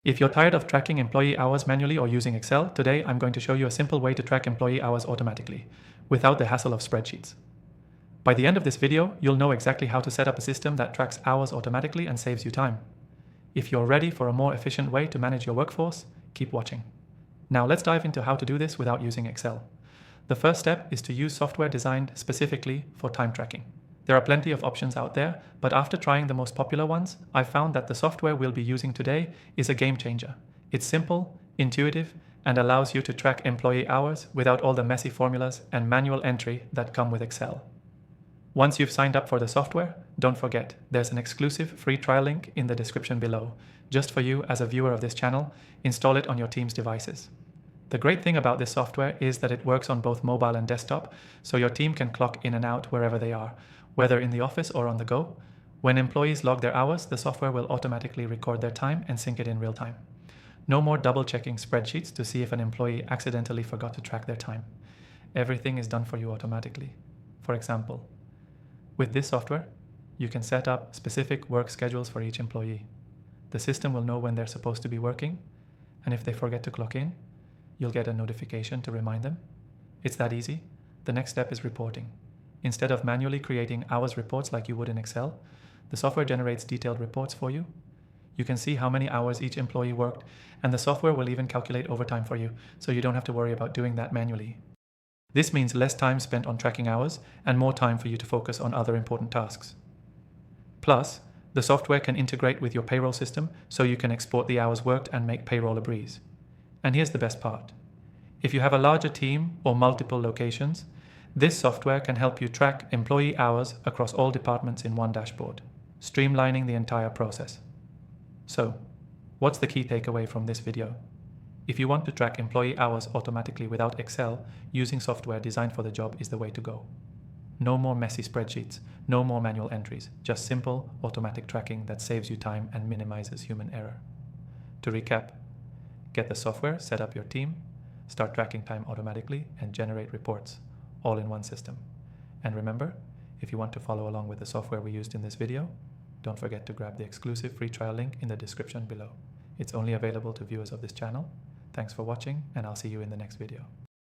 If you're tired of tracking employee hours manually or using Excel, today I'm going to show you a simple way to track employee hours automatically, without the hassle of spreadsheets. By the end of this video, you'll know exactly how to set up a system that tracks hours automatically and saves you time. If you're ready for a more efficient way to manage your workforce, keep watching. Now let's dive into how to do this without using Excel. The first step is to use software designed specifically for time tracking. There are plenty of options out there, but after trying the most popular ones, I've found that the software we'll be using today is a game changer. It's simple, intuitive, and allows you to track employee hours without all the messy formulas and manual entry that come with Excel. Once you've signed up for the software, don't forget, there's an exclusive free trial link in the description below. Just for you as a viewer of this channel, install it on your team's devices. The great thing about this software is that it works on both mobile and desktop, so your team can clock in and out wherever they are, whether in the office or on the go. When employees log their hours, the software will automatically record their time and sync it in real time. No more double-checking spreadsheets to see if an employee accidentally forgot to track their time. Everything is done for you automatically. For example, with this software, you can set up specific work schedules for each employee. The system will know when they're supposed to be working, and if they forget to clock in, you'll get a notification to remind them. It's that easy. The next step is reporting. Instead of manually creating hours reports like you would in Excel, the software generates detailed reports for you. You can see how many hours each employee worked, and the software will even calculate overtime for you, so you don't have to worry about doing that manually. This means less time spent on tracking hours and more time for you to focus on other important tasks. Plus, the software can integrate with your payroll system, so you can export the hours worked and make payroll a breeze. And here's the best part. If you have a larger team or multiple locations, this software can help you track employee hours across all departments in one dashboard, streamlining the entire process. So, what's the key takeaway from this video? If you want to track employee hours automatically without Excel, using software designed for the job is the way to go. No more messy spreadsheets, no more manual entries, just simple, automatic tracking that saves you time and minimizes human error. To recap, get the software, set up your team, start tracking time automatically, and generate reports, all in one system. And remember, if you want to follow along with the software we used in this video, don't forget to grab the exclusive free trial link in the description below. It's only available to viewers of this channel. Thanks for watching, and I'll see you in the next video.